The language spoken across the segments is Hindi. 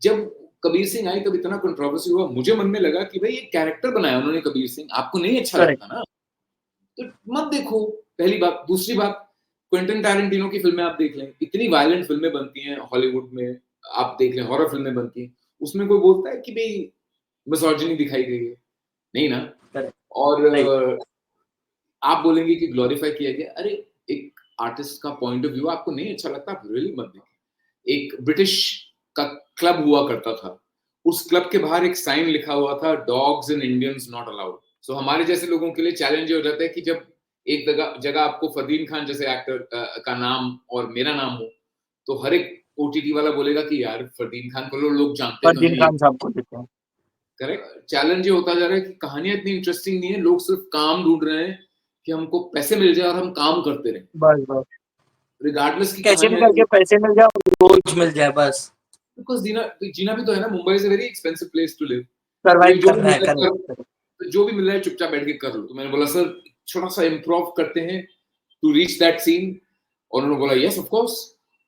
जब कबीर सिंह आई तब इतना कंट्रोवर्सी हुआ, मुझे मन में लगा कि भाई ये कैरेक्टर बनाया उन्होंने कबीर सिंह, आपको नहीं अच्छा करेक्ट। लगता ना, तो मत देखो, पहली बात। दूसरी बात, क्विंटन टैरेंटिनो की फ़िल्में आप देख लें, इतनी वायलेंट फ़िल्में बनती हैं हॉलीवुड में, आप देख लें हॉरर फ़िल्में बनती हैं, उसमें कोई बोलता है कि भई मिसोजिनी दिखाई गई है? नहीं ना। करेक्ट। और नहीं। आप बोलेंगे कि ग्लोरीफाई किया गया, अरे एक आर्टिस्ट का पॉइंट ऑफ व्यू आपको नहीं अच्छा लगता, आप रियली मत देखिए। एक ब्रिटिश का क्लब हुआ करता था, उस क्लब के बाहर एक साइन लिखा हुआ था, dogs and Indians not allowed. So हमारे जैसे लोगों के लिए चैलेंज ये हो जाता है कि जब एक जगह जगह आपको फरदीन खान जैसे एक्टर का नाम और मेरा नाम हो, तो हर एक ओटीटी वाला बोलेगा कि यार फरदीन खान को लोग जानते तो फरदीन हैं ये। खान साहब को देते हैं। करेक्ट। चैलेंज ये होता जा रहा है कि कहानियां इतनी इंटरेस्टिंग नहीं है, लोग सिर्फ काम ढूंढ रहे हैं कि हमको पैसे मिल जाए और हम काम करते रहें, बस बस, रिगार्डलेस की कैसे भी कहानियां। करके पैसे मिल जाए और रोज मिल जाए बस। बिकॉज जीना जीना भी तो है ना, Mumbai is a very expensive place to live. तो ये सर्वाइव जो भी करना मिल है, रहा है करेक्ट। जो भी मिल रहा है चुपचाप बैठ के कर लो। तो मैंने बोला सर छोटा सा इम्प्रोव करते हैं टू रीच दैट सीन, और उन्होंने बोला यस ऑफ कोर्स।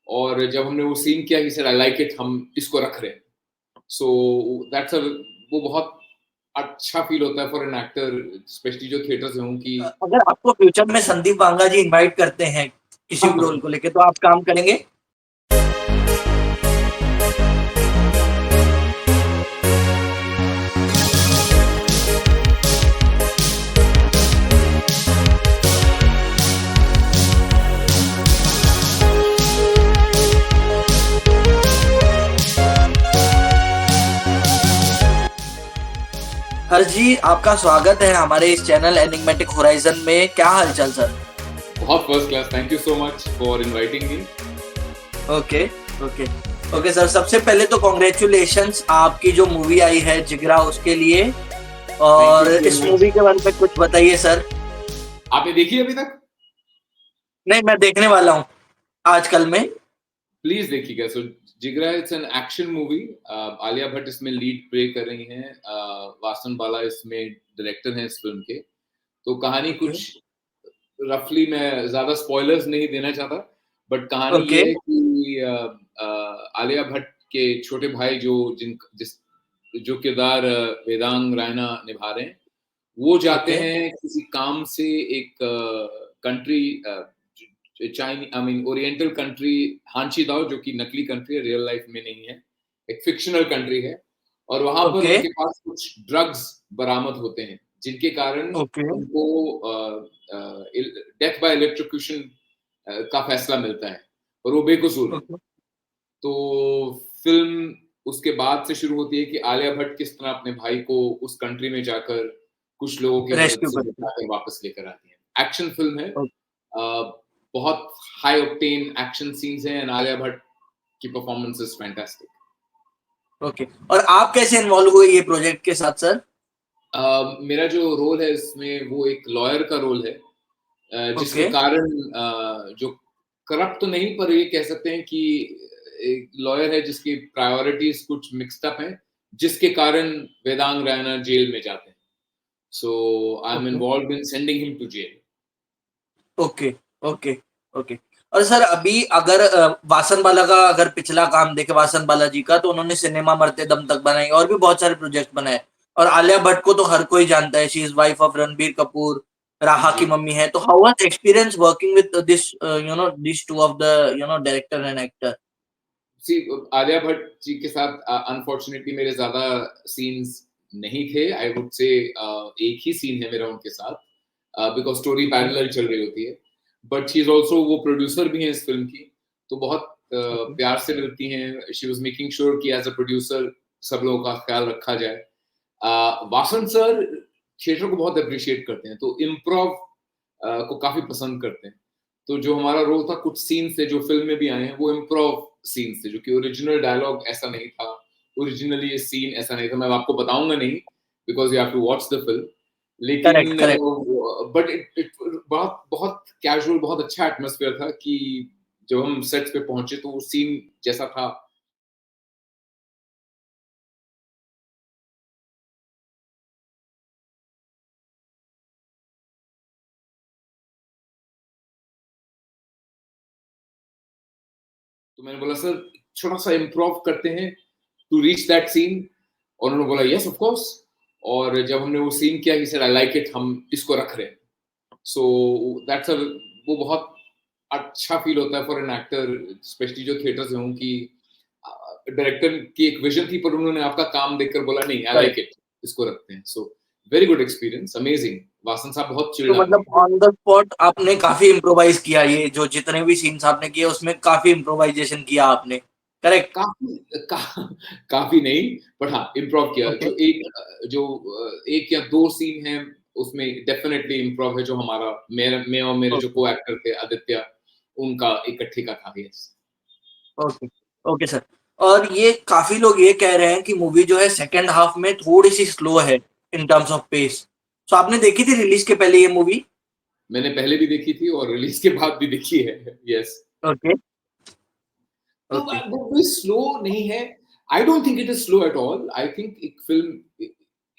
और जब हमने वो सीन किया, he said I like it, हम इसको रख रहे हैं। सो दैट्स अ, वो बहुत अच्छा फील होता है फॉर एन एक्टर, स्पेशली जो थिएटर से हूँ कि अगर आपको फ्यूचर में संदीप बांगा जी इनवाइट करते हैं किसी भी रोल को लेके, तो आप काम करेंगे? हर्ष जी, आपका स्वागत है हमारे इस चैनल एनिग्मेटिक होराइजन में। क्या हालचाल सर? बहुत first class, thank you so much for inviting me. Okay okay okay sir, सबसे पहले तो कॉन्ग्रेचुलेशंस, आपकी जो मूवी आई है जिगरा, उसके लिए। थैंक और यू इस सो मच। मूवी के बारे में कुछ बताइए सर। आपने देखी अभी तक? नहीं, मैं देखने वाला हूँ आजकल में। प्लीज देखिएगा। So Jigra it's an action movie. Alia Bhatt इसमें लीड प्ले कर रही हैं, वासन बाला इसमें डायरेक्टर हैं इस फिल्म के। तो कहानी ओके कुछ रफली, मैं ज्यादा स्पॉयलर्स नहीं देना चाहता, बट कहानी ओके ये है कि आलिया भट्ट के छोटे भाई जो किरदार वेदांग रायना निभा रहे हैं, वो जाते ओके हैं किसी काम से एक country, Chinese I mean oriental country, हांची दाओ, जो कि नकली कंट्री है, रियल लाइफ में नहीं है, एक फिक्शनल कंट्री है। और वहां पर ओके उनके पास कुछ ड्रग्स बरामद होते हैं, जिनके कारण ओके उनको डेथ बाय इलेक्ट्रोक्यूशन का फैसला मिलता है, और वो बेकसूर है। ओके तो फिल्म उसके बाद से शुरू होती है कि आलिया भट्ट किस तरह अपने भाई को उस कंट्री में जाकर कुछ लोगों की मदद रेस्क्यू से करते बचाकर वापस लेकर आती है। एक्शन फिल्म है, हैं। बहुत हाई ऑक्टेन एक्शन सीन्स हैं, एंड आलिया भट्ट की परफॉर्मेंस इज फैंटास्टिक। ओके, और आप कैसे इन्वॉल्व हुए ये प्रोजेक्ट के साथ सर? मेरा जो रोल है इसमें वो एक लॉयर का रोल है, जिसके ओके कारण जो करप्ट तो नहीं, पर ये कह सकते हैं कि एक लॉयर है जिसकी प्रायोरिटीज कुछ मिक्स्ड अप हैं, जिसके कारण वेदांग रैना जेल में जाते हैं। So I am okay involve in sending him to jail. Okay okay okay. और सर अभी अगर वासन बाला का अगर पिछला काम देखे, वासन बाला जी का, तो उन्होंने सिनेमा मरते दम तक बनाई और भी बहुत सारे प्रोजेक्ट बनाए। और आलिया भट्ट को तो हर कोई जानता है, she is wife of Ranbir Kapoor, Raha की जी, मम्मी है। तो how was experience working with this this two of the director and actor? See Alia Bhatt ji के साथ अनफॉर्चुनेटली मेरे ज्यादा सीन्स नहीं थे। आई वुड से एक ही सीन है मेरा उनके साथ, बिकॉज स्टोरी पैरेलल चल रही होती है। बट शी इज ऑल्सो, वो प्रोड्यूसर भी हैं इस फिल्म की, तो बहुत ओके प्यार से मिलती हैं। शी वाज मेकिंग श्योर कि एज अ प्रोड्यूसर सब लोगों का ख्याल रखा जाए। वासन सर थिएटर को बहुत अप्रिशिएट करते हैं, तो इम्प्रोव को काफी पसंद करते हैं। तो जो हमारा रोल था, कुछ सीन थे जो फिल्म में भी आए हैं, वो इम्प्रोव सीन थे, जो कि ओरिजिनल डायलॉग ऐसा नहीं था, ओरिजिनली ये सीन ऐसा नहीं था। मैं आपको बताऊंगा नहीं, because you have to watch the film. Correct लेकिन करेक्ट। बट इट बहुत बहुत कैजुअल, बहुत अच्छा एटमोसफियर था कि जब हम सेट्स पे पहुंचे तो वो सीन जैसा था। तो मैंने बोला सर छोटा सा इम्प्रोव करते हैं टू रीच दैट सीन, और उन्होंने बोला यस ऑफ कोर्स, और जब हमने वो सीन किया, he said I like it, हम इसको रख रहे हैं। सो दैट्स अ, वो बहुत अच्छा फील होता है फॉर एन एक्टर, स्पेशली जो थिएटर्स में हूँ, कि डायरेक्टर की एक विजन थी, पर उन्होंने आपका काम देखकर बोला नहीं, आई लाइक इट, इसको रखते हैं। So very good experience, amazing. Vasan साहब बहुत चिल्ड तो आदमी मतलब ऑन द स्पॉट आपने काफी इम्प्रोवाइज किया, ये जो जितने भी सीन्स आपने किए उसमें काफी इम्प्रोवाइजेशन किया आपने, करेक्ट? काफी का, काफी नहीं, पर हाँ इम्प्रोव किया। ओके, जो एक या दो सीन है उसमें डेफिनेटली इम्प्रोव है, जो हमारा मैं और मेरे जो ओके, को एक्टर थे आदित्य, उनका इकट्ठे का था। यस। Okay, okay sir. और ये काफी लोग ये कह रहे हैं कि मूवी जो है सेकंड हाफ में थोड़ी सी स्लो है इन टर्म्स ऑफ पेस। तो आपने देखी थी रिलीज के पहले ये मूवी? मैंने पहले भी देखी थी और रिलीज के बाद भी देखी है। यस। ओके, तो ओके, वो कोई स्लो नहीं है। I don't think it is slow at all. I think एक फिल्म,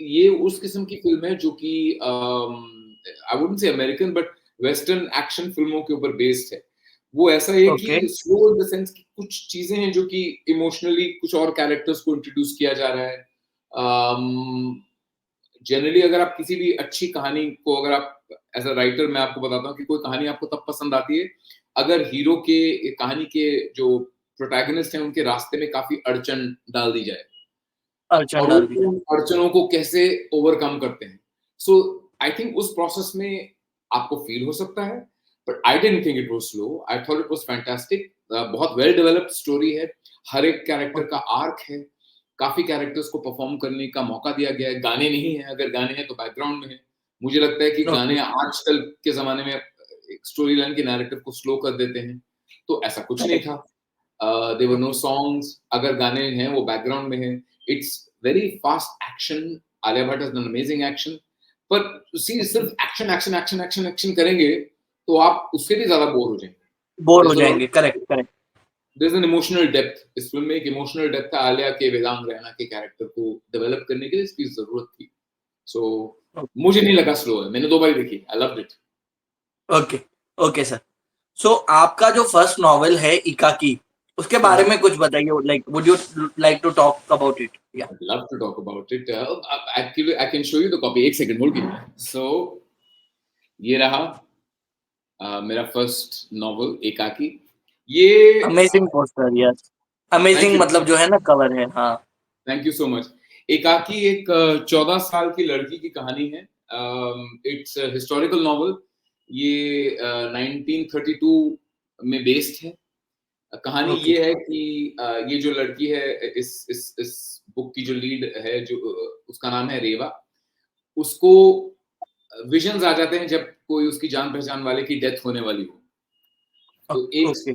ये उस किस्म की फिल्म है जो कि I wouldn't say American, but western action फिल्मों के ऊपर बेस्ड है। वो ऐसा है कि okay, slow in the sense कि कुछ चीजें हैं जो कि इमोशनली कुछ और कैरेक्टर्स को इंट्रोड्यूस किया जा रहा है। जनरली अगर आप किसी भी अच्छी कहानी को, अगर आप एज अ राइटर, मैं आपको बताता हूँ कि कोई कहानी आपको तब पसंद आती है अगर हीरो के, कहानी के जो प्रोटैगनिस्ट हैं उनके रास्ते में काफी अड़चन डाल दी जाए, अर्चन और वो डाल दी उन अड़चनों को कैसे ओवरकम करते हैं। सो आई थिंक उस प्रोसेस में आपको फील हो सकता है, but I didn't think it was slow, I thought it was fantastic. बहुत वेल डेवलप्ड स्टोरी है, हर एक कैरेक्टर का ओके, आर्क है, काफी कैरेक्टर्स को परफॉर्म करने का मौका दिया गया है। गाने नहीं है, अगर गाने हैं तो बैकग्राउंड में है। मुझे लगता है कि ओके, गाने आजकल के जमाने में स्टोरी लाइन के नैरेटिव को स्लो कर देते हैं, तो ऐसा कुछ नहीं करेक्ट, था। There were no okay, songs, अगर गाने हैं वो बैकग्राउंड में है। It's very fast action, Alia Bhatt has done amazing action, पर सी ओके। सिर्फ action action action action action करेंगे तो आप उससे भी ज्यादा बोर हो जाएंगे। बोर हो There's a lot जाएंगे, correct, correct. there's an emotional depth, इस फिल्म में एक इमोशनल डेप्थ है, आलिया के वेदांग रैना के कैरेक्टर को डेवलप करने के लिए इसकी जरूरत थी। सो मुझे नहीं लगा स्लो है, मैंने 2 बार देखी, I loved it. Okay, okay sir. So आपका जो फर्स्ट नॉवेल है इकाकी, उसके बारे हाँ, में कुछ बताइए, like would you like to talk about it? या I'd love to talk about it. Actually, I can show you the copy. एक सेकंड होल्ड कीजिए। So ये रहा मेरा फर्स्ट नॉवल एकाकी। ये amazing poster, yes. Thank amazing you, मतलब जो है ना कवर है, हाँ। Thank you so much. एकाकी एक 14 साल की लड़की की कहानी है। It's historical novel. ये 1932 में बेस्ड है। कहानी ओके, ये है कि ये जो लड़की है, इस बुक की जो लीड है, जो उसका नाम है रेवा। उसको विजन्स आ जाते हैं जब कोई उसकी जान पहचान वाले की डेथ होने वाली हो। तो एक, ओके,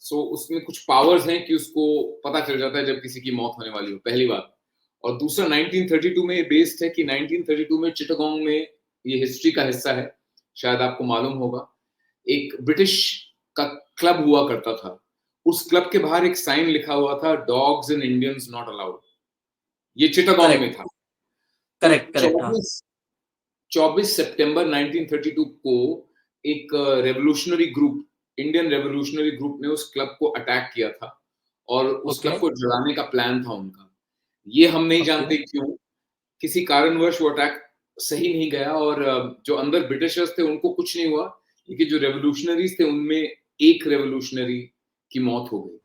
सो उसमें कुछ पावर्स हैं कि उसको पता चल जाता है जब किसी की मौत होने वाली हो, पहली बात। और दूसरा 1932 में बेस्ड है कि 1932 में चिटागोंग में, ये हिस्ट्री का हिस्सा है, शायद आपको मालूम होगा, एक ब्रिटिश का क्लब हुआ करता था। उस क्लब के बाहर एक साइन लिखा हुआ था, dogs and Indians not allowed. ये चिटागोंग में करेक्ट, था। तो करेक्ट, करेक्ट, हाँ। 24 सितंबर 1932 को एक revolutionary group, Indian revolutionary group ने उस क्लब को अटैक किया था, और उस ओके, क्लब को जलाने का प्लान था उनका। ये हम नहीं ओके, जानते क्यों, किसी कारणवश वो अटैक सही नहीं गया, और जो अंदर ब्रिटिशर्स थे उनको कुछ नहीं हुआ, लेकिन जो रेवोल्यूशनरीज थे उनमें एक रेवोल्यूशनरी की मौत हो गई।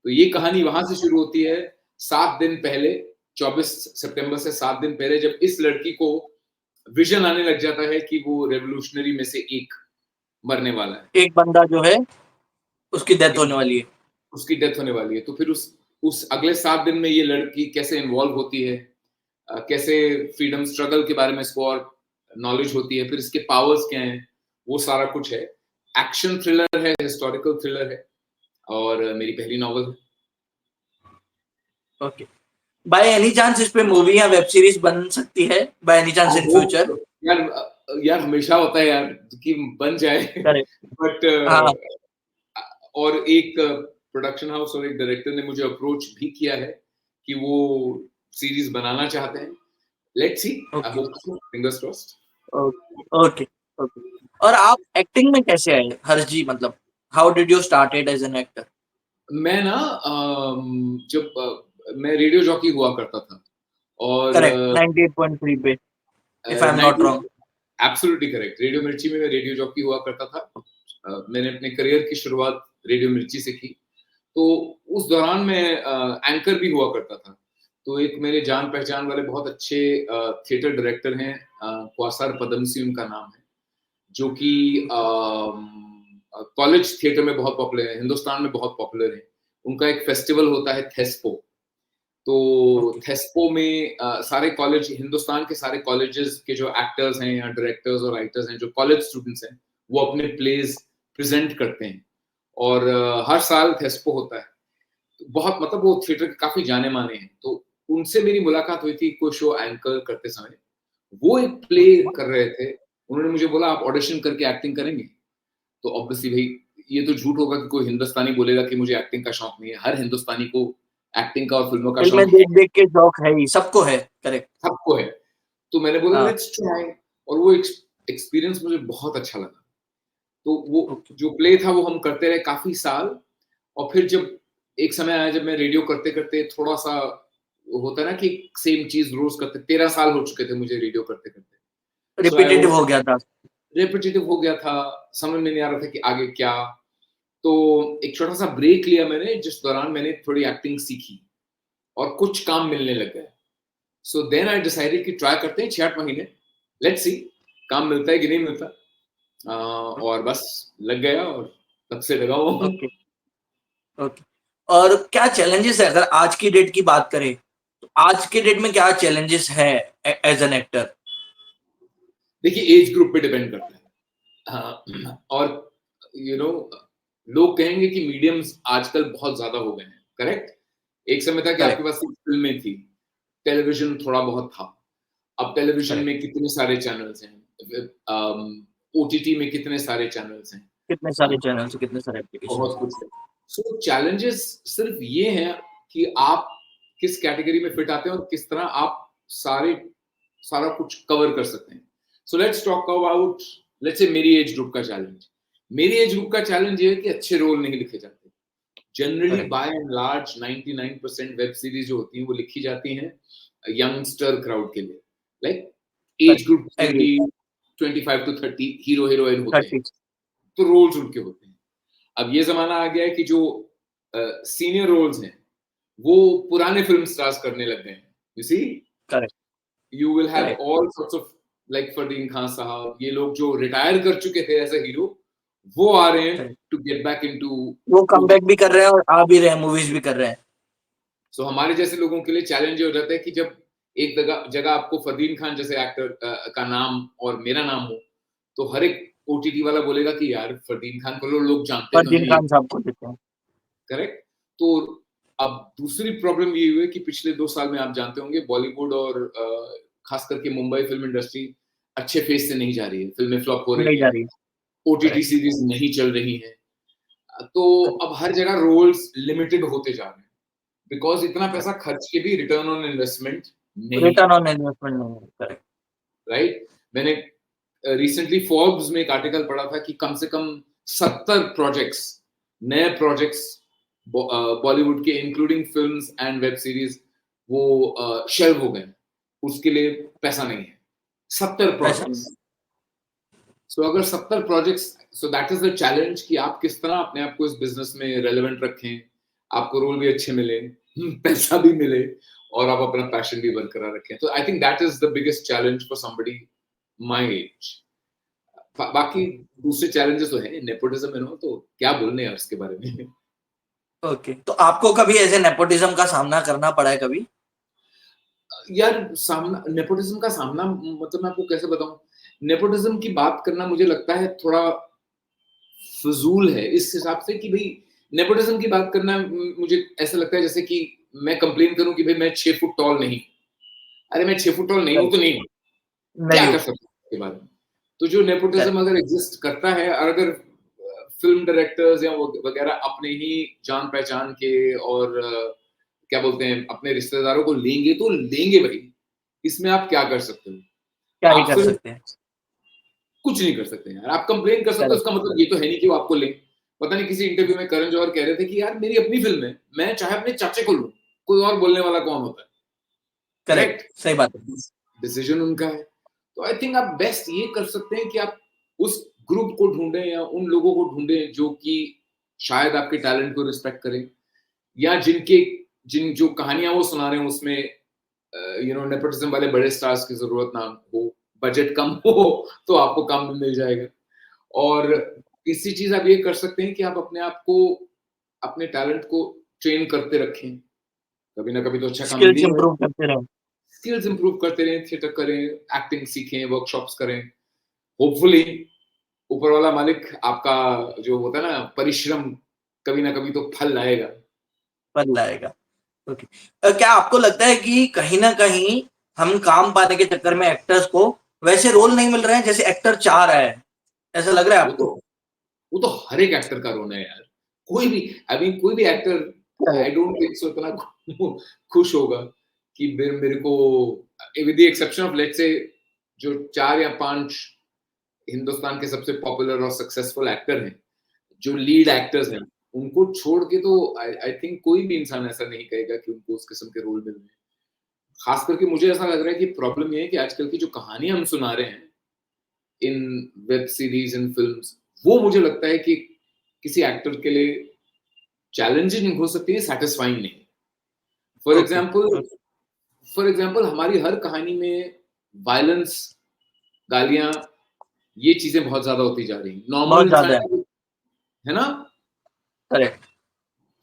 तो ये कहानी वहां से शुरू होती है, 7 दिन पहले, 24 सितंबर से 7 दिन पहले, जब इस लड़की को विजन आने लग जाता है कि वो रेवोल्यूशनरी में से एक मरने वाला है, एक बंदा जो है उसकी डेथ होने वाली है। उसकी डेथ होने वाली है। तो फिर उस अगले 7 दिन में ये लड़की कैसे इन्वॉल्व होती है, कैसे फ्रीडम स्ट्रगल के बारे में इसको और नॉलेज होती है, फिर इसके पावर्स क्या हैं, वो सारा कुछ है। एक्शन थ्रिलर है, हिस्टोरिकल थ्रिलर है, और मेरी पहली नॉवल है। ओके। बाय एनी चांस इस पे मूवी या वेब सीरीज बन सकती है? By any chance I in future? Hope यार, यार हमेशा होता है यार कि बन जाए। करेक्ट, बट हाँ, और एक प्रोडक्शन हाउस और एक डायरेक्टर ने मुझे अप्रोच भी किया है कि वो सीरीज बनाना चाहते हैं। Let's see, I okay, hope so, fingers crossed. Okay, okay. और आप एक्टिंग में कैसे आए हर्षजी, मतलब how did you started as an actor? मैं ना जब मैं रेडियो जॉकी हुआ करता था और करेक्ट 98.3 पे if I am not 90 wrong. Absolutely correct, radio मिर्ची में मैं रेडियो जॉकी हुआ करता था। मैंने अपने करियर की शुरुआत रेडियो मिर्ची से की। तो उस दौरान मैं एंकर भी हुआ करता था। तो एक मेरे जान पहचान वाले बहुत अच्छे थिएटर डायरेक्टर हैं, क्वासार पदमसी उनका नाम है, जो कि कॉलेज थिएटर में बहुत पॉपुलर है, हिंदुस्तान में बहुत पॉपुलर है। उनका एक फेस्टिवल होता है थेस्पो। तो ओके थेस्पो में सारे कॉलेज, हिंदुस्तान के सारे कॉलेजेस के जो एक्टर्स हैं या डायरेक्टर्स और राइटर्स हैं, जो कॉलेज स्टूडेंट्स हैं, वो अपने प्लेज प्रेजेंट करते हैं और हर साल थेस्पो होता है। तो बहुत मतलब वो थिएटर के काफी जाने माने हैं। तो उनसे मेरी मुलाकात हुई थी कोई शो एंकर करते समय। वो एक प्ले कर रहे थे। उन्होंने मुझे बोला आप ऑडिशन करके एक्टिंग करेंगे? तो ऑब्वियसली भाई ये तो झूठ होगा कि कोई हिंदुस्तानी बोलेगा कि मुझे एक्टिंग का शौक नहीं है। हर हिंदुस्तानी को एक्टिंग का और फिल्मों का फिल्में शौक है, देख देख के शौक है ही, सबको है। करेक्ट। सबको है। तो मैंने बोला हाँ। लेट्स ट्राई, और वो एक्सपीरियंस मुझे बहुत अच्छा लगा। तो वो ओके जो प्ले था वो हम करते रहे काफी साल। और फिर जब एक समय आया जब मैं रेडियो करते करते थोड़ा सा होता है ना कि सेम चीज रोज करते, 13 साल हो चुके थे मुझे रेडियो करते करते। सो आई रिपीटेटिव वाज हो गया था। रेपिटेटिव हो गया था, समझ में नहीं आ रहा था कि आगे क्या। तो एक छोटा सा ब्रेक लिया मैंने, जिस दौरान मैंने थोड़ी एक्टिंग सीखी और कुछ काम मिलने लग गया। सो देन आई डिसाइडेड कि ट्राई करते हैं 6-8 महीने, लेट्स सी काम मिलता है कि नहीं मिलता। और बस लग गया और तब से लगा हुआ हूँ। Okay okay. और क्या चैलेंजेस है अगर आज की डेट की बात करें, तो आज के डेट में क्या चैलेंजेस है एज एन एक्टर? देखिए एज ग्रुप पे डिपेंड करता है। और यू नो लोग कहेंगे कि मीडियम्स आजकल बहुत ज्यादा हो गए हैं, करेक्ट। एक समय था कि आपके करेक्ट पास सिर्फ फिल्में थी, टेलीविजन थोड़ा बहुत था। अब टेलीविजन करेक्ट। में कितने सारे चैनल्स हैं, ओटीटी में कितने सारे चैनल्स हैं, कितने सारे चैनल्स, कितने सारे एप्लीकेशंस बहुत हैं। कुछ है। सो चैलेंजेस सिर्फ ये हैं कि आप किस कैटेगरी में फिट आते हैं और किस तरह आप सारे सारा कुछ कवर कर सकते हैं। So let's talk about, let's say मेरी एज ग्रुप का चैलेंज। मेरी एज ग्रुप का चैलेंज ये है कि अच्छे रोल नहीं लिखे जाते। Generally correct by and large 99% web series जो होती हैं वो लिखी जाती हैं यंगस्टर क्राउड के लिए, like as correct. Group agree. 25 to 30 hero heroine होते हैं, 30। तो रोल्स उनके होते हैं। अब ये जमाना आ गया है कि जो सीनियर रोल्स हैं वो पुराने फिल्म स्टार्स करने लग गए हैं। You see, correct you will have correct. All sorts of like Fardeen Khan साहब, ये लोग जो रिटायर कर चुके थे एज अ हीरो, वो आ रहे हैं correct. To get back into वो कमबैक भी ओटीटी। कर रहे हैं और आ भी रहे हैं, मूवीज भी कर रहे हैं। सो हमारे जैसे लोगों के लिए चैलेंज ये हो जाता है कि जब एक जगह जगह आपको फरदीन खान जैसे एक्टर का नाम और मेरा नाम हो, तो हर एक ओटीटी वाला बोलेगा कि यार फरदीन खान को लोग जानते तो फरदीन हैं ये, खान साहब को देते हैं। करेक्ट। तो अब दूसरी प्रॉब्लम ये हुई है कि पिछले 2 साल में आप जानते होंगे बॉलीवुड और खास करके मुंबई फिल्म इंडस्ट्री अच्छे फेस से नहीं जा रही है, फिल्में फ्लॉप हो नहीं रही जा हैं, रही। ओटीटी करेक्ट सीरीज नहीं चल रही हैं। तो करेक्ट। अब हर जगह रोल्स लिमिटेड होते जा रहे हैं, बिकॉज इतना पैसा खर्च के भी रिटर्न ऑन इन्वेस्टमेंट नहीं है, रिटर्न ऑन इन्वेस्टमेंट नहीं है। करेक्ट। राइट। मैंने रिसेंटली फोर्ब्स में एक आर्टिकल पढ़ा था कि कम से कम 70 प्रोजेक्ट्स, नए प्रोजेक्ट्स बॉलीवुड के including films and web series वो शेल्व हो गए, उसके लिए पैसा नहीं है। 70 पैसा प्रोजेक्ट्स। नहीं। सो अगर 70 projects, so that is the challenge कि आप किस तरह अपने आप को इस बिजनेस में रेलेवेंट रखें, आपको रोल भी अच्छे मिले, पैसा भी मिले और आप अपना पैशन भी बरकरार रखें। तो I think that is the biggest challenge for somebody my age. बाकी दूसरे चैलेंजेस तो है, नेपोटिज्म है ना, तो क्या बोलने हैं उसके बारे में। ओके, तो आपको कभी ऐसे नेपोटिज्म का सामना करना पड़ा है कभी? यार सामना, नेपोटिज्म का सामना मतलब मैं आपको कैसे बताऊं, नेपोटिज्म की बात करना मुझे लगता है थोड़ा फजूल है इस हिसाब से कि भाई नेपोटिज्म की बात करना मुझे ऐसा लगता है जैसे कि मैं कंप्लेन करूं कि भाई मैं 6 फुट टॉल नहीं, अरे मैं 6 फुट टॉल नहीं हूं करेक्ट। तो नहीं हूं, नहीं क्या हो। कर सकते हैं इसके बारे में। तो जो नेपोटिज्म करेक्ट अगर एग्जिस्ट करता है और अगर फिल्म डायरेक्टर्स या वगैरह अपने ही जान पहचान के और क्या बोलते हैं अपने रिश्तेदारों को लेंगे तो लेंगे भाई, इसमें आप क्या कर सकते हो। क्या ही आप कर सिर्फ सकते हैं। कुछ नहीं कर सकते यार, आप कंप्लेन कर सकते हो, करेक्ट उसका मतलब ये तो है नहीं कि वो आपको लें। पता नहीं किसी इंटरव्यू में करण जौहर कह रहे थे कि यार मेरी अपनी फिल्म है, मैं चाहे अपने चाचे को लूं, कोई और बोलने वाला कौन होता है? Correct, correct? सही बात है। डिसीजन उनका है। तो आई थिंक आप बेस्ट ये कर सकते हैं कि आप उस ग्रुप को ढूंढें या उन लोगों को ढूंढें जो कि शायद आपके टैलेंट को रिस्पेक्ट करें, या जिन जो कहानियां वो सुना रहे हैं उसमें नेपोटिज्म वाले बड़े स्टार्स की जरूरत ना हो, बजट कम हो, तो आपको काम भी मिल जाएगा। और तीसरी चीज आप ये कर सकते हैं कि आप अपने आप को, अपने टैलेंट को ट्रेन करते रखें, कभी ना कभी तो अच्छा काम स्किल्स मिल ही इंप्रूव करते रहो। स्किल्स इंप्रूव करते रहें, थिएटर करें, एक्टिंग सीखें, वर्कशॉप्स करें। होपफुली ऊपर वाला मालिक आपका जो होता है ना परिश्रम, कभी ना कभी तो फल लाएगा। फल लाएगा। ओके। क्या आपको लगता है कि कहीं ना कहीं हम काम पाने के चक्कर में एक्टर्स को वैसे रोल नहीं मिल रहे हैं जैसे एक्टर चाह रहा है, ऐसा लग रहा है वो तो आपको? वो तो हर एक एक्टर का रोना है यार। कोई भी, आई मीन कोई भी actor I don't think so इतना खुश होगा कि मेरे को, with the exception of let's say जो 4 या 5 हिंदुस्तान के सबसे पॉपुलर और सक्सेसफुल एक्टर हैं, जो लीड एक्टर्स हैं, उनको छोड़ के तो आई थिंक कोई भी इंसान ऐसा नहीं कहेगा कि उनको उस किस्म के रोल मिल रहे हैं। खास करके मुझे ऐसा लग रहा है कि प्रॉब्लम ये है कि आजकल की जो कहानियां हम सुना रहे हैं इन वेब सीरीज, इन फिल्म्स, वो मुझे लगता है कि किसी एक्टर के लिए चैलेंजिंग हो सकती है, सैटिस्फाइंग नहीं। For okay. Example for example हमारी हर कहानी में वायलेंस, गालियां, ये चीजें बहुत ज्यादा होती जा रही हैं। नॉर्मल बहुत ज्यादा इंसान है। की, है ना? करेक्ट।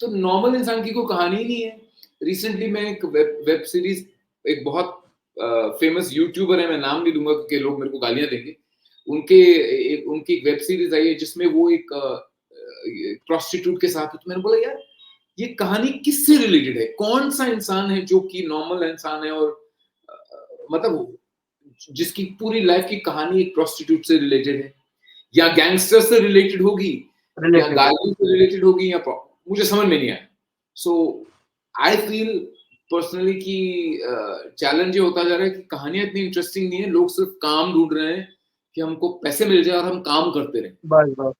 तो नॉर्मल इंसान की कोई कहानी ही नहीं है। रिसेंटली मैं एक वेब सीरीज, एक बहुत फेमस यूट्यूबर है, मैं नाम नहीं दूंगा क्योंकि लोग मेरे को गालियां देंगे, उनकी एक वेब सीरीज आई है जिसमें वो एक प्रोस्टिट्यूट के साथ है। तो मैंने बोला यार ये कहानी किससे रिलेटेड है? कौन सा इंसान है जो कि नॉर्मल इंसान है और मतलब जिसकी पूरी लाइफ की कहानी एक प्रोस्टिट्यूट से रिलेटेड है, या गैंगस्टर से रिलेटेड होगी, या रिलेटेड है। गालियों से रिलेटेड होगी, या मुझे समझ में नहीं आया। सो आई फील पर्सनली कि चैलेंज ये होता जा रहा है कि कहानियां इतनी इंटरेस्टिंग नहीं है, लोग सिर्फ काम ढूंढ रहे हैं कि हमको पैसे मिल जाए और हम काम करते रहें, बस बस,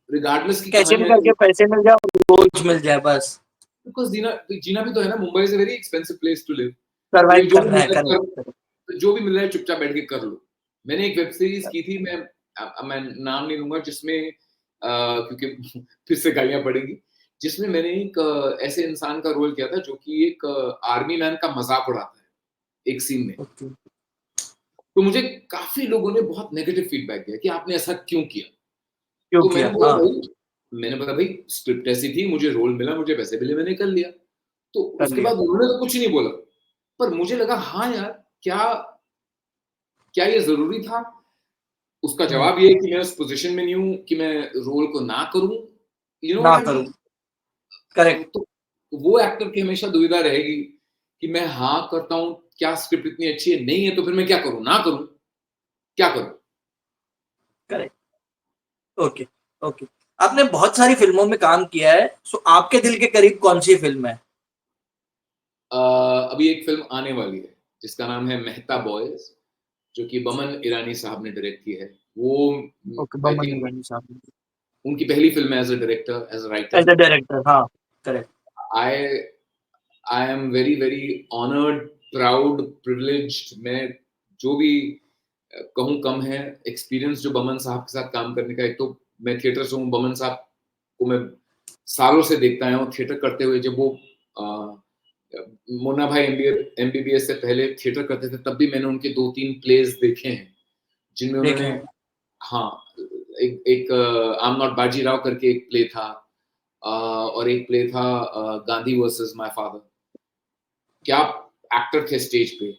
रिगार्डलेस की कैसे भी कहानियां। करके पैसे मिल जाए और रोज मिल जाए बस। बिकॉज जीना जीना भी तो है ना, Mumbai is a very expensive place to live. तो सरवाइव जो भी करना मिल है, रहा है करेक्ट करो, करेक्ट। तो जो भी मिल रहा है चुपचाप बैठ के कर लो। मैंने एक वेब सीरीज की थी, मैं नाम नहीं लूंगा, जिसमें क्योंकि फिर से गालियां पड़ेंगी, जिसमें मैंने एक ऐसे इंसान का रोल किया था जो कि एक आर्मी मैन का मजाक उड़ाता है एक सीन में। ओके। तो मुझे काफी लोगों ने बहुत नेगेटिव फीडबैक दिया कि आपने ऐसा क्यों किया। क्यों तो किया? हाँ। मैंने बोला भाई स्क्रिप्ट ऐसी थी, मुझे रोल मिला, मुझे पैसे मिले, मैंने कर लिया। तो कर उसके लिया। बाद उन्होंने तो कुछ नहीं बोला, पर मुझे लगा हाँ यार, क्या क्या ये जरूरी था? उसका हम्म। जवाब ये है कि मैं उस पोजीशन में नहीं हूँ कि मैं रोल को ना करूं। यू नो ना व्हाट आई करूं। मीन? करेक्ट। तो वो एक्टर की हमेशा दुविधा रहेगी कि मैं हाँ करता हूँ, क्या स्क्रिप्ट इतनी अच्छी है? नहीं है तो फिर मैं क्या करूं? ना करूं? क्या करूं? करेक्ट। ओके। ओके। आपने बहुत सारी फिल्मों में काम किया है, सो आपके दिल के करीब कौन सी फिल्म है? अभी एक फिल्म आने वाली है जिसका नाम है मेहता बॉयज, जो कि बमन ईरानी साहब ने डायरेक्ट की है। वो ओके, आई बमन थिंक ईरानी साहब। उनकी पहली फिल्म है as a director, as a as writer. A director, हाँ। Correct. I I am very very honoured, proud, privileged. मैं जो भी कहूँ कम है। एक्सपीरियंस जो बमन साहब के साथ काम करने का, एक तो मैं थिएटर से हूँ, बमन साहब को मैं सालों से देखता आया हूँ थिएटर करते हुए। जब वो मुन्ना भाई एमबीबीएस से पहले थिएटर करते थे, तब भी मैंने उनके 2-3 प्लेस देखे हैं जिनमें देखे उन्होंने, हैं। हाँ, एक आई एम नॉट बाजीराव करके एक प्ले था, और एक प्ले था गांधी वर्सेस माय फादर। क्या एक्टर थे स्टेज पे।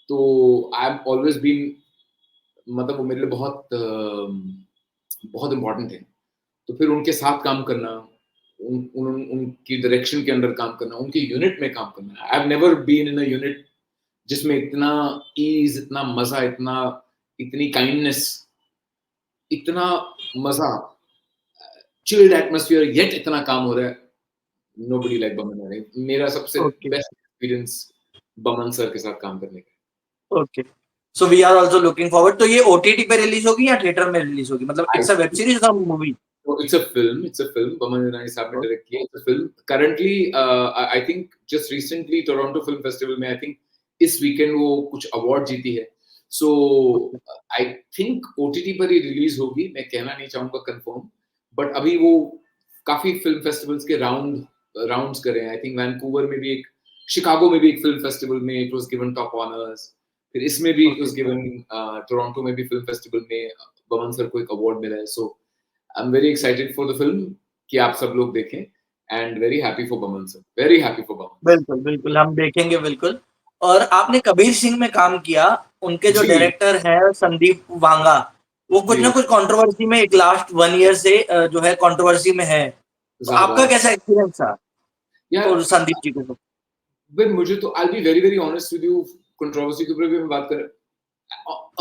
तो आई हैव ऑलवेज बीन, मतलब वो मेरे लिए बहुत इम्पोर्टेंट है। तो फिर उनके साथ काम करना, उनकी डायरेक्शन के अंडर काम करना, उनकी यूनिट में काम करना। I have never been in a unit जिसमें इतना ईज, इतना मजा, इतनी काइंडनेस, इतना मजा, चिल्ड एटमॉस्फेयर, येट इतना काम हो रहा है। नोबडी लाइक बमन है। मेरा सबसे okay. Best experience Boman sir के साथ काम करने का। Okay. So we are also looking forward. तो ये ओटीटी पे रिलीज होगी या थिएटर में रिलीज होगी? मतलब I it's a web series और movie? It's a film. It's a film. Boman Irani साहब ने डायरेक्ट किया. It's a film. Currently, I think just recently Toronto Film Festival में I think इस weekend वो कुछ award जीती है. So I think OTT पर ही रिलीज होगी. मैं कहना नहीं चाहूँगा confirm, but अभी वो काफी film festivals के rounds कर रहे हैं. I think Vancouver में भी एक, शिकागो में भी एक film festival में it was given top honors. फिर इसमें भी it was given टोरंटो में भी film festival में बमन सर को एक award मिला है. So I'm very excited for the film कि आप सब लोग देखें and very happy for Boman sir. Very happy for Boman. बिल्कुल, बिल्कुल हम देखेंगे बिल्कुल. और आपने कबीर सिंह में काम किया, उनके जो डायरेक्टर हैं संदीप वांगा, वो कुछ ना कुछ कंट्रोवर्सी में एक लास्ट 1 ईयर से जो है कंट्रोवर्सी में है. तो आपका कैसा एक्सपीरियंस था? और संदीप जी को भाई मुझे तो I'll be very very honest with you, controversy के ऊपर भी मैं बात कर,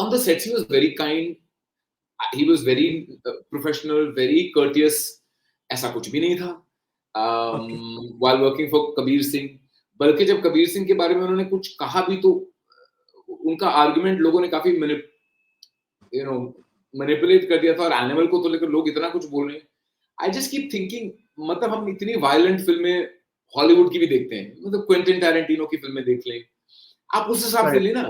on the sets he was very kind, he was very professional, very courteous, ऐसा कुछ भी नहीं था. While working for Kabir Singh, बल्कि जब कबीर सिंह के बारे में उन्होंने कुछ कहा भी तो उनका आर्गुमेंट लोगों ने काफी मैनिपुलेट कर दिया था, और एनिमल को तो लेकर लोग इतना कुछ बोल रहे हैं. आई जस्ट कीप थिंकिंग, मतलब हम इतनी वायलेंट फिल्में हॉलीवुड की भी देखते हैं, मतलब क्विंटन टैरेंटिनो की फिल्में देख लें, आप उस हिसाब से लेना.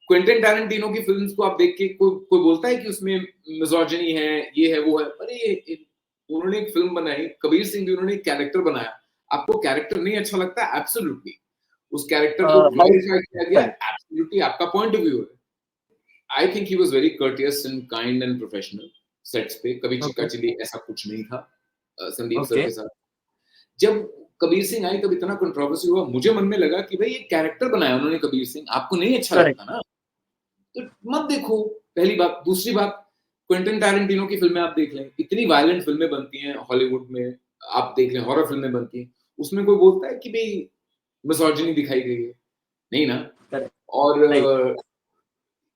क्विंटन टैरेंटिनो की फिल्म्स को आप देख के कोई बोलता है कि उसमें मिसोजिनी है, ये है वो है. अरे उन्होंने एक फिल्म बनाई, कबीर सिंह भी उन्होंने एक कैरेक्टर बनाया. आपको कैरेक्टर नहीं अच्छा लगता? एब्सोल्युटली. उस कैरेक्टर को ग्लोरीफाई किया गया, एब्सोल्युटली आपका पॉइंट ऑफ व्यू है. I think he was very courteous and kind and professional sets पे. कभी चिक्का चिल्ली ऐसा कुछ नहीं था संदीप सर के साथ. जब कबीर सिंह आई तब इतना कंट्रोवर्सी हुआ, मुझे मन में लगा कि भाई ये कैरेक्टर बनाया उन्होंने कबीर सिंह, आपको नहीं अच्छा लगता ना तो मत देखो. पहली बात. दूसरी बात, क्विंटन टैरेंटिनो की फिल्में आप देख लें, इतनी वायलेंट फिल्में बनती हैं हॉलीवुड में, आप देख लें हॉरर फिल्में बनती हैं, उसमें कोई बोलता है कि भाई मिसोजिनी दिखाई गई है? नहीं ना. और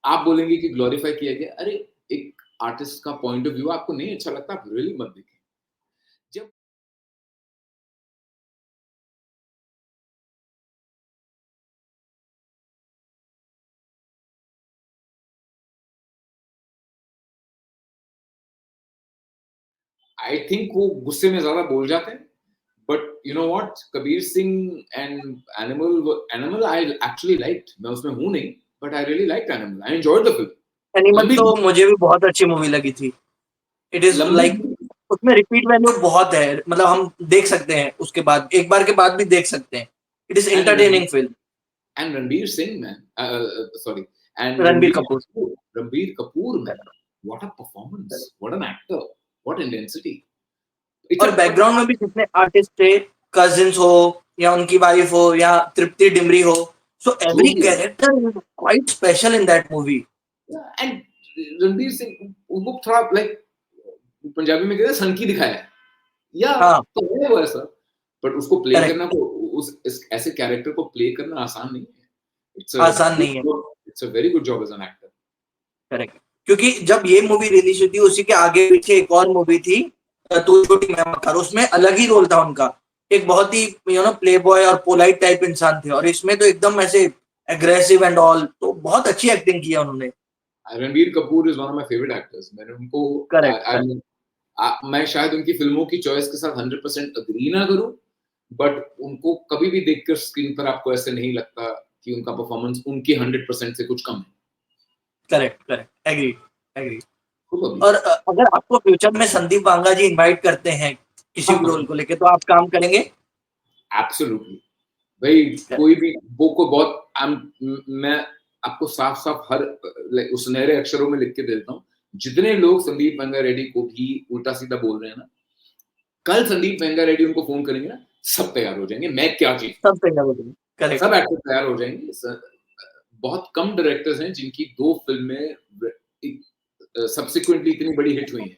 आप बोलेंगे कि ग्लोरीफाई किया गया. अरे एक आर्टिस्ट का पॉइंट ऑफ व्यू आपको नहीं अच्छा लगता, आप रियली मत देखें. जब आई थिंक वो गुस्से में ज्यादा बोल जाते हैं, but you know what, Kabir Singh and animal I actually liked. मैं उसमें हूं नहीं, but I really liked animal. I enjoyed the film. Animal तो मुझे भी बहुत अच्छी मूवी लगी थी. इट इज लाइक उसमें रिपीट वैल्यू बहुत है, मतलब हम देख सकते हैं उसके बाद, एक बार के बाद भी देख सकते हैं. It is entertaining film. And Ranbir Singh man, sorry, and Ranbir Kapoor. Ranbir Kapoor man, what a performance, what an actor, what intensity. और बैकग्राउंड में भी कितने आर्टिस्ट थे, कजिन्स हो या उनकी वाइफ हो या तृप्ति डिमरी हो, so every character is quite special in that movie. And Ranbir Singh वो थोड़ा लाइक पंजाबी में कहते हैं सनकी दिखाया है, या तो है वो ऐसा, बट उसको प्ले करना को उस ऐसे कैरेक्टर को प्ले करना आसान नहीं है. आसान नहीं है. It's a very good job as an actor. Correct. क्योंकि जब ये मूवी रिलीज हुई थी, उसी के आगे पीछे एक और मूवी थी तू छोटी मैं मक्कार, उसमें अलग ही रोल था उनका. एक बहुत ही प्ले बॉय और पोलाइट टाइप इंसान थे, और इसमें तो एकदम ऐसे एग्रेसिव एंड ऑल. तो बहुत अच्छी एक्टिंग की है उन्होंने. Ranbir Kapoor is one of my favourite actors. मैंने उनको मैं शायद उनकी फिल्मों की चॉइस के साथ 100% अग्री ना करूं, बट उनको कभी भी देखकर स्क्रीन पर आपको ऐसे नहीं लगता कि उनका परफॉर्मेंस उनकी 100% से कुछ कम है. करेक्ट. एग्री. और अगर आपको फ्यूचर में संदीप वांगा जी इनवाइट करते हैं किसी भी रोल को लेके, तो आप काम करेंगे? एब्सोल्युटली भाई. कोई भी वो को बहुत मैं आपको साफ हर सुनहरे अक्षरों में लिख के देता हूँ. जितने लोग संदीप वेंगा रेड्डी को भी उल्टा सीधा बोल रहे हैं ना, कल संदीप वेंगा रेड्डी उनको फोन करेंगे ना, सब तैयार हो जाएंगे. मैं क्या चीज, सब तैयार हो जाएंगे. सब एक्टर तैयार हो जाएंगे. बहुत कम डायरेक्टर्स हैं जिनकी 2 फिल्में सब्सिक्वेंटली इतनी बड़ी हिट हुई हैं.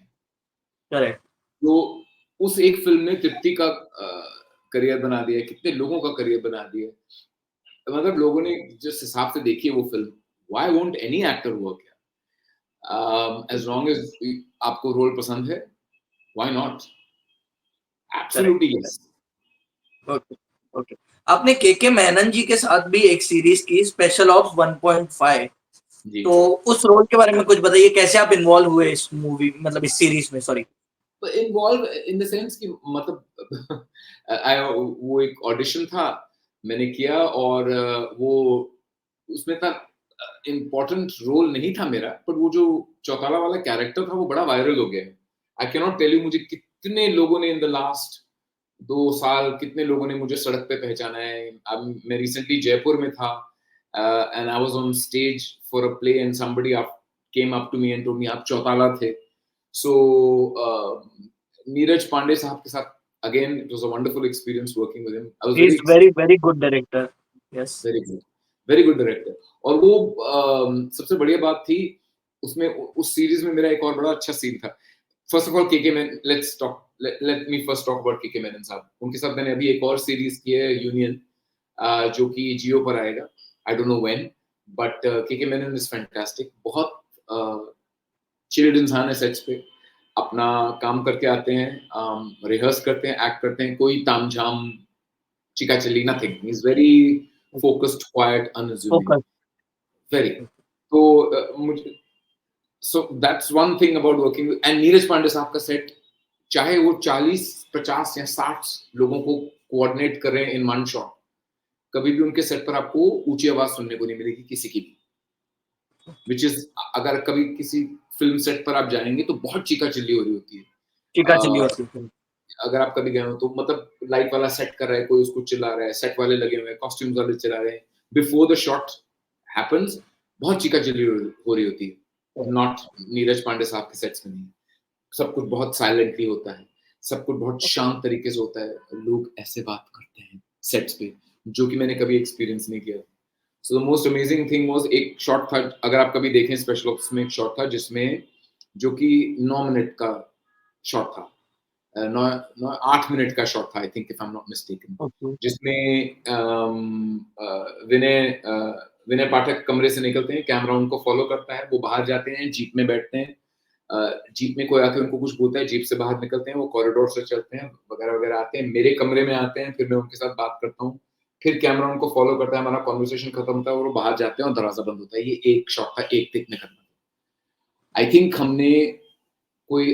करेक्ट. तो उस एक फिल्म ने तृप्ति का करियर बना दिया, कितने लोगों का करियर बना दिया. मतलब लोगों ने जिस हिसाब से देखी है वो film, why won't any actor work? as long as आपको रोल पसंद है, why not? Absolutely yes. Okay. आपने के मेनन जी के साथ भी एक सीरीज की, स्पेशल ऑप्स 1.5. तो उस रोल के बारे में कुछ बताइए, कैसे आप इन्वॉल्व हुए इस मूवी, मतलब इस सीरीज में. Sorry. Involve in the sense कि मतलब वो एक ऑडिशन था, मैंने किया और वो उसमें था इम्पोर्टेंट रोल नहीं था मेरा, पर वो जो चौटाला वाला कैरेक्टर था वो बड़ा वायरल हो गया है। I can not tell you मुझे कितने लोगों ने इन द लास्ट 2 साल कितने लोगों ने मुझे सड़क पे पहचाना है। अब मैं रिसेंटली जयपुर में था and I was on stage for a play and somebody up came up to me and told me आप चौटाला थे। सो नीरज पांडे साहब के साथ again it was a wonderful experience working with him. I was he very is very very good director. Yes. Very good director. और वो सबसे बढ़िया बात थी उसमें उस सीरीज में मेरा एक और बड़ा अच्छा सीन था। First of all KK Menon let me first talk about KK Menon साहब। उनके साथ मैंने अभी एक और सीरीज की है यूनियन जो कि जियो पर आएगा। I don't know when but KK Menon is fantastic. बहुत चिल्ड इंसान है सेट्स पे, अपना काम करके आते हैं, रिहर्स करते हैं, एक्ट करते हैं, कोई तामझाम चिकाचिली nothing. He is very focused, quiet, unassuming, focus. Very. तो मुझे so that's one thing about working and Neeraj Pandey साहब का सेट, चाहे वो 40, 50 या 60 लोगों को कोऑर्डिनेट कर रहे हैं इन वन शॉट, कभी भी उनके सेट पर आपको ऊंची आवाज सुनने को नहीं मिलेगी किसी की भी। विच इज अगर कभी किसी फिल्म सेट पर आप जाएंगे तो बहुत चीका चिल्ली हो रही होती है। चिल्ली होती है। अगर आप कभी गए हो तो मतलब लाइट वाला सेट कर रहा है, कोई उसको चिल्ला रहा है, सेट वाले लगे हुए हैं, कॉस्ट्यूम्स वाले चिल्ला रहे हैं, बिफोर द शॉट हैपेंस बहुत चीका चिल्ली हो रही होती है। नॉट नीरज पांडे साहब के सेट्स में नहीं, सब कुछ बहुत साइलेंटली होता है, सब कुछ बहुत शांत तरीके से होता है। लोग ऐसे बात करते हैं सेट्स पे जो कि मैंने कभी एक्सपीरियंस नहीं किया। So the most amazing thing was एक शॉट था, अगर आप कभी देखें स्पेशल ऑप्स में एक शॉट था जिसमें जो कि 9 मिनट का शॉट था, 8 मिनट का शॉट था I think if I am not mistaken, okay. जिसमें विनय पाठक कमरे से निकलते हैं, कैमरा उनको फॉलो करता है, वो बाहर जाते हैं, जीप में बैठते हैं, जीप में कोई आके उनको कुछ बोलता है, जीप से बाहर निकलते हैं, वो कॉरिडोर से चलते हैं वगैरह वगैरह, आते हैं मेरे कमरे में आते हैं, फिर मैं उनके साथ बात करता हूँ, फिर कैमरा उनको फॉलो करता है, हमारा कॉन्वर्सेशन खत्म होता है और वो बाहर जाते हैं और दरवाजा बंद होता है। ये एक शॉट था, एक टेक में करना। आई थिंक हमने कोई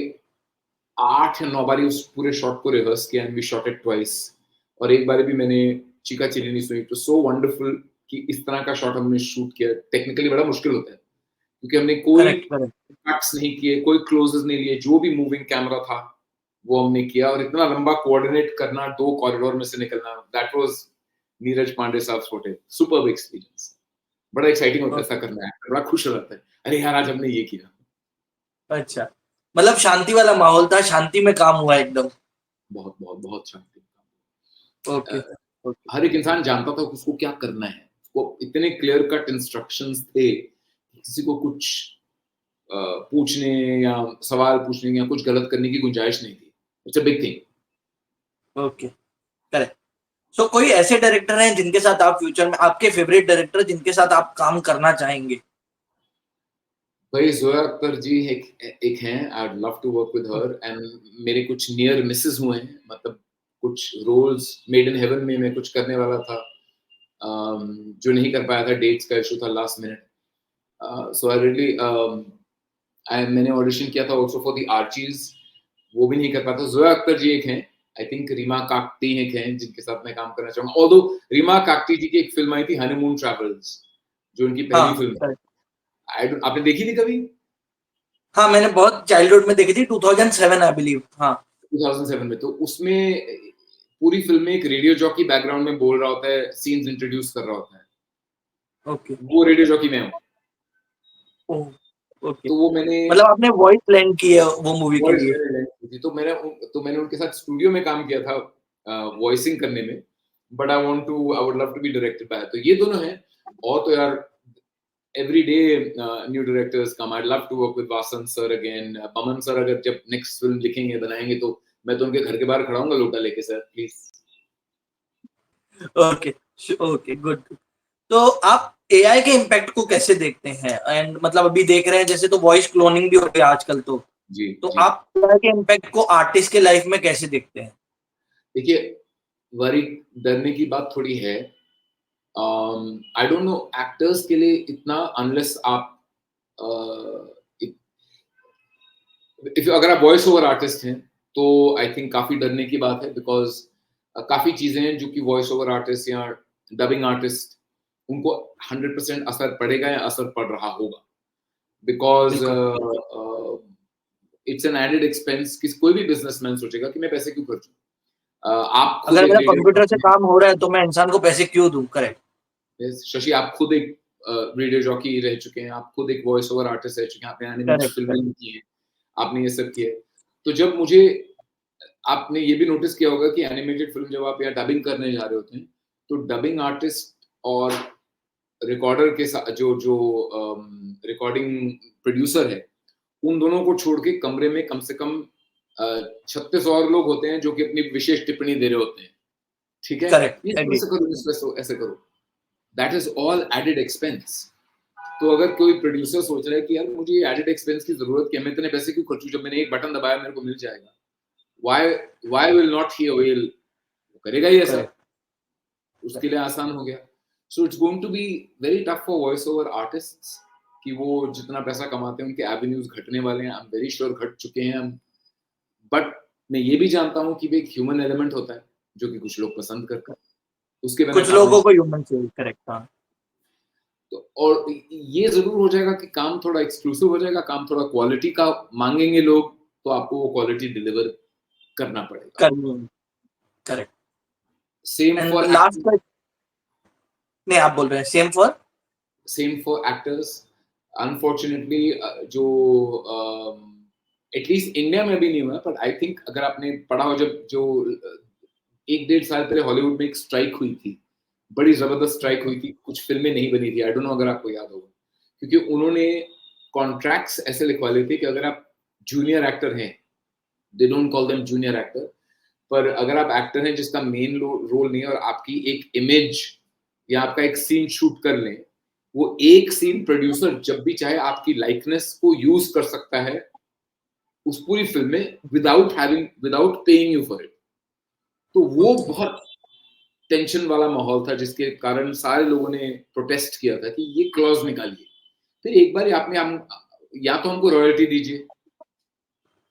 8 या 9 बारी उस पूरे शॉट को रिहर्स किया and we shot it twice. और एक बार भी मैंने चीका चिल्ली नहीं सुनी। तो सो वंडरफुल कि इस तरह का शॉट हमने शूट किया। टेक्निकली बड़ा मुश्किल होता है क्योंकि हमने कोई करेक्ट करेक्ट। कट्स नहीं किए, कोई क्लोजेस नहीं लिए, जो भी मूविंग कैमरा था वो हमने किया। और इतना लंबा कोऑर्डिनेट करना, 2 कॉरिडोर में से निकलना, दैट वाज नीरज पांडे साहब फोटे। Superb experience. बड़ा एक्साइटिंग होता है ऐसा करना है, बड़ा खुश हो जाता है, अरे यार आज हमने ये किया। अच्छा, मतलब शांति वाला माहौल था, शांति में काम हुआ एकदम। बहुत बहुत बहुत शांति। Okay okay. हर एक इंसान जानता था कि उसको क्या करना है, उसको इतने क्लियर कट इंस्ट्रक्शंस थे, किसी को कुछ पूछने या सवाल पूछने या कुछ गलत करने की गुंजाइश नहीं थी। It's a big thing. Okay correct. So कोई ऐसे डायरेक्टर हैं जिनके साथ आप फ्यूचर में, आपके फेवरेट डायरेक्टर जिनके साथ आप काम करना चाहेंगे? भाई जोया अख्तर जी एक हैं, I would love to work with her. And मेरे कुछ नियर मिसेस हुए हैं, मतलब कुछ रोल्स मेड इन हेवन में मैं कुछ करने वाला था, जो नहीं कर पाया था, डेट्स का इशू था last minute. So I really मैंने ऑडिशन किया था आल्सो फॉर द आर्चीज, वो भी नहीं कर पाया था। जोया अख्तर जी एक हैं, आई थिंक रीमा काकटी एक हैं जिनके साथ मैं काम करना चाहूंगा। ऑल्दो रीमा काकटी जी की एक फिल्म आई थी हनीमून ट्रैवल्स, जो उनकी पहली हाँ फिल्म, करेक्ट। आपने देखी थी कभी? हाँ मैंने बहुत चाइल्डहुड में देखी थी, 2007 आई बिलीव। हाँ 2007 में। तो उसमें पूरी फिल्म में एक रेडियो जॉकी बैकग्राउंड में बोल रहा होता है, सीन्स इंट्रोड्यूस कर रहा होता है, ओके। वो रेडियो जॉकी मैं हूँ। ओके, तो वो मैंने मतलब आपने वॉइस लैंड की है वो मूवी के वॉइस लिए? थी, तो मैंने उनके साथ स्टूडियो में काम किया था वॉइसिंग करने में। But I would love to be directed by, तो ये दोनों हैं। और तो यार every day new directors come. I'd love to work with Vasan sir again. Paman sir अगर जब next film लिखेंगे बनाएंगे तो मैं तो उनके घर के बाहर खड़ा हूँगा लोटा लेके, sir please. Okay okay good. तो आप एआई के इम्पैक्ट को कैसे देखते हैं? एंड मतलब अभी देख रहे हैं जैसे, तो वॉइस क्लोनिंग भी हो रही है आजकल, जी तो जी। आप एआई के इम्पैक्ट को आर्टिस्ट के लाइफ में कैसे देखते हैं? देखिए, वरी डरने की बात थोड़ी है। आई डोंट नो एक्टर्स के लिए इतना, अनलेस आप इफ अगर आप वॉइस ओवर आर्टिस्ट हैं तो आई थिंक काफी डरने की बात है, बिकॉज काफी चीजें हैं जो कि वॉइस ओवर आर्टिस्ट या डबिंग आर्टिस्ट उनको 100% असर पड़ेगा या असर पड़ रहा होगा, because it's an added expense. कोई भी बिजनेसमैन सोचेगा कि मैं पैसे क्यों खर्चूं। आप खुद अगर मेरा एवरीडे कंप्यूटर से काम हो रहा है तो मैं इंसान को पैसे क्यों दूं? करेक्ट। शशि, आप खुद एक रेडियो जॉकी रह चुके हैं, आप खुद एक वॉइस ओवर आर्टिस्ट रह चुके हैं, आपने एनिमेटेड करेक्ट, फिल्में करेक्ट। की हैं, आपने ये सब किया है। तो जब मुझे, आपने ये भी नोटिस किया होगा कि एनिमेटेड फिल्म जब आप या डबिंग करने जा रहे होते हैं, तो डबिंग आर्टिस्ट और रिकॉर्डर के साथ जो जो रिकॉर्डिंग प्रोड्यूसर है, उन दोनों को छोड़ के कमरे में कम से कम 36 और लोग होते हैं जो कि अपनी विशेष टिप्पणी दे रहे होते हैं। ठीक है, करेक्ट, ये एग्री। ऐसे करो, ऐसे करो, that is all added expense. तो अगर कोई प्रोड्यूसर सोच रहा है कि यार मुझे ये एडेड एक्सपेंस की जरूरत क्या है, मैं इतने पैसे क्यों खर्चूं, जब मैंने एक बटन दबाया मेरे को मिल जाएगा, why will not he avail, करेगा ही ऐसा, करेक्ट। उसके लिए आसान हो गया। So it's going to be very tough for voice over artists कि वो जितना पैसा कमाते हैं उनके एवेन्यूज घटने वाले हैं, आई एम वेरी श्योर घट चुके हैं हम। बट मैं ये भी जानता हूँ कि एक ह्यूमन एलिमेंट होता है जो कि कुछ लोग पसंद करते हैं, उसके बिना कुछ काम लोगों नहीं। को ह्यूमन चाहिए, करेक्ट। हाँ, तो और ये जरूर हो जाएगा कि काम थोड़ा एक्सक्लूसिव हो जाएगा, काम थोड़ा क्वालिटी का मांगेंगे लोग, तो आपको वो क्वालिटी डिलीवर करना पड़ेगा। करनी, correct. Same and for last acting, नहीं, आप बोल रहे हैं same for? Same for actors. Unfortunately जो एटलीस्ट इंडिया में भी नहीं हुआ, पर आई थिंक अगर आपने पढ़ा हो, जब जो 1-1.5 साल पहले हॉलीवुड में एक स्ट्राइक हुई थी, बड़ी जबरदस्त स्ट्राइक हुई थी, कुछ फिल्में नहीं बनी थी, आई डोंट नो अगर आपको याद होगा, क्योंकि उन्होंने कॉन्ट्रैक्ट्स ऐसे लिखवा लिए थे कि अगर आप जूनियर एक्टर हैं, they don't call them junior actor, पर अगर आप एक्टर हैं जिसका मेन रोल नहीं है और आपकी एक इमेज या आपका एक सीन शूट कर लें, वो एक सीन प्रोड्यूसर जब भी चाहे आपकी लाइकनेस को यूज कर सकता है उस पूरी फिल्म में, without paying you for it. तो वो बहुत टेंशन वाला माहौल था, जिसके कारण सारे लोगों ने प्रोटेस्ट किया था कि ये क्लॉज निकालिए। फिर एक बार आपने या तो हमको रॉयल्टी दीजिए,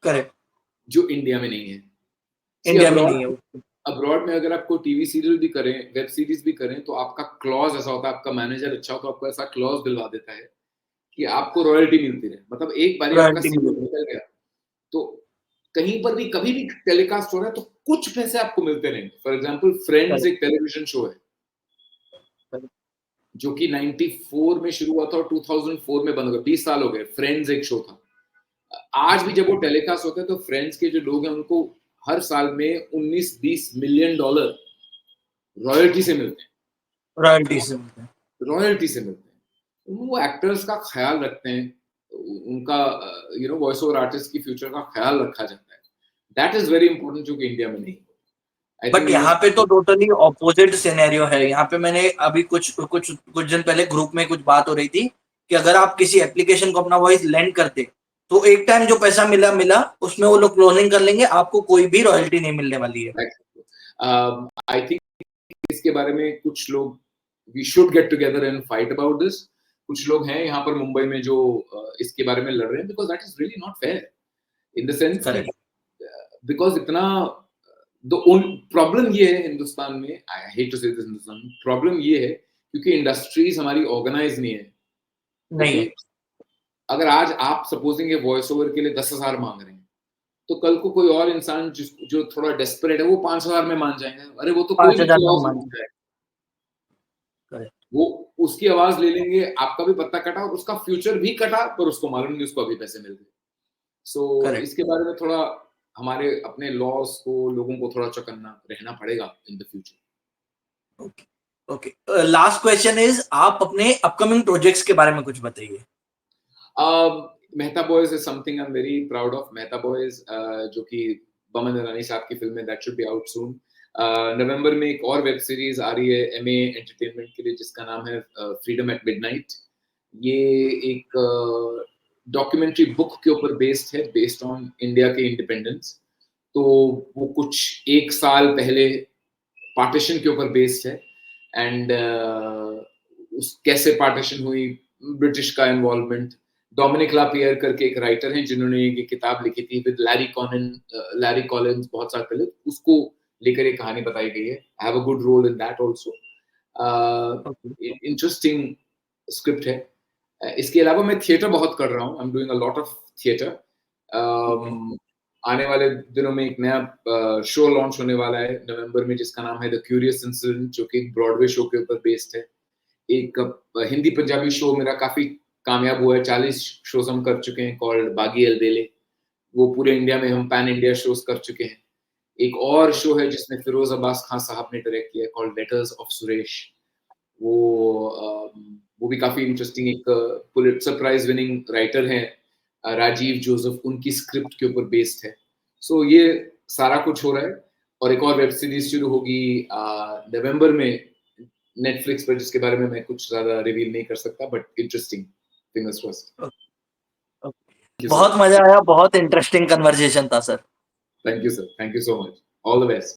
करेक्ट। जो इंडिया में नहीं है। सी इंडिया में अब्रॉड, नहीं है वो। अब्रॉड में अगर आपको टीवी सीरियल भी करें, वेब सीरीज भी करें, तो आपका क्लॉज ऐसा होता है, आपका मैनेजर अच्छा हो तो आपको ऐसा क्लॉज दिलवा देता है कि आपको रॉयल्टी मिलती रहे। मतलब एक बारी आपका रॉयल्टी सीरियल मिलेगी। निकल गया तो कहीं पर भी कभी भी टेलीकास्ट हो रहा है तो कुछ पैसे आपको मिलते रहेंगे। फॉर एग्जाम्पल फ्रेंड्स करेक्ट, एक टेलीविजन शो है करेक्ट। जो कि 94 में शुरू हुआ था और 2004 में बंद हो गया, 20 साल हो गए। फ्रेंड्स एक शो था, आज भी जब वो टेलीकास्ट होता है तो फ्रेंड्स के जो लोग हैं उनको हर साल में 19-20 मिलियन डॉलर रॉयल्टी से मिलते रॉयल्टी से मिलते हैं। हैं, रॉयल्टी से मिलते हैं। वो एक्टर्स का ख्याल रखते हैं, उनका वॉइस ओवर आर्टिस्ट की फ्यूचर का ख्याल रखा जाता है। दैट इज वेरी इंपॉर्टेंट, जो कि इंडिया में नहीं। आई बट थिंक यहाँ पे तो टोटली ऑपोजिट सिनेरियो है। यहाँ पे मैंने अभी कुछ दिन पहले ग्रुप में कुछ बात हो रही थी कि अगर आप किसी एप्लीकेशन को अपना वॉइस लेंड करते तो एक टाइम जो पैसा मिला उसमें वो लोग क्लोनिंग कर लेंगे, आपको कोई भी रॉयल्टी नहीं मिलने वाली है। आई थिंक इसके बारे में कुछ लोग, we should get together and fight about this. कुछ लोग हैं यहाँ पर मुंबई में जो इसके बारे में लड़ रहे हैं, because that is really not fair in the sense कि करेक्ट, बिकॉज इतना प्रॉब्लम ये है हिंदुस्तान में, आई हेट टू से दिस, हिंदुस्तान में प्रॉब्लम ये है क्योंकि इंडस्ट्रीज हमारी ऑर्गेनाइज नहीं है। नहीं ओके, है। अगर आज आप सपोजिंग वॉइस ओवर के लिए 10,000 मांग रहे हैं, तो कल को कोई और इंसान जो थोड़ा डेस्परेट है वो 5,000 में मान जाएंगे। अरे वो तो कोई पांच भी हजार में क्लॉज मान। मान जाए, करेक्ट, वो उसकी आवाज ले लेंगे, आपका भी पत्ता कटा और उसका फ्यूचर भी कटा, पर उसको मालूम नहीं उसको अभी पैसे मिल गए। So correct. इसके बारे में थोड़ा हमारे अपने लॉस को, लोगों को थोड़ा चौकन्ना रहना पड़ेगा in the future. Okay, okay. Last question is, आप अपने अपकमिंग प्रोजेक्ट्स के बारे में कुछ बताइए। Mehta boys is something I am very proud of. Mehta boys जो कि बमन ईरानी साहब की फिल्म है, that should be out soon. November में एक और वेब सीरीज आ रही है एमए एंटरटेनमेंट के लिए, जिसका नाम है फ्रीडम एट मिडनाइट। ये एक डॉक्यूमेंट्री बुक के ऊपर बेस्ड है, बेस्ड ऑन इंडिया के इंडिपेंडेंस। तो वो कुछ 1 साल पहले पार्टीशन के ऊपर बेस्ड है, एंड उस कैसे पार्टीशन हुई, ब्रिटिश का इन्वॉल्वमेंट, डोमिनिक लापियर करके एक राइटर हैं जिन्होंने ये किताब लिखी थी विद लैरी कॉलिन्स बहुत साल पहले, उसको लेकर एक कहानी बताई गई है। I have a good role in that also. Interesting script है। इसके अलावा मैं थिएटर बहुत कर रहा हूँ, I am doing a lot of theatre. आने वाले दिनों में एक नया शो लॉन्च होने वाला है नवंबर में, जिसका नाम है द क्यूरियस इंसिडेंट, जो कि एक ब्रॉडवे शो के ऊपर बेस्ड है। एक हिंदी पंजाबी शो मेरा काफी कामयाब हुआ है, 40 शोज हम कर चुके हैं, कॉल्ड बागी अलबेले। वो पूरे इंडिया में हम पैन इंडिया शोज कर चुके हैं। एक और शो है जिसमें फिरोज अब्बास खान साहब ने डायरेक्ट किया है, कॉल्ड लेटर्स ऑफ सुरेश। वो भी काफी इंटरेस्टिंग, एक पुलित्जर प्राइज विनिंग राइटर हैं राजीव जोसेफ, उनकी स्क्रिप्ट के ऊपर बेस्ड है। सो ये सारा कुछ हो रहा है। और एक और वेब सीरीज शुरू होगी नवंबर में नेटफ्लिक्स पर, जिसके बारे में मैं कुछ ज्यादा रिवील नहीं कर सकता, बट इंटरेस्टिंग, फिंगर्स क्रॉस्ड। बहुत मजा आया, बहुत इंटरेस्टिंग कन्वर्सेशन था sir. Thank you sir, thank you so much, all the best.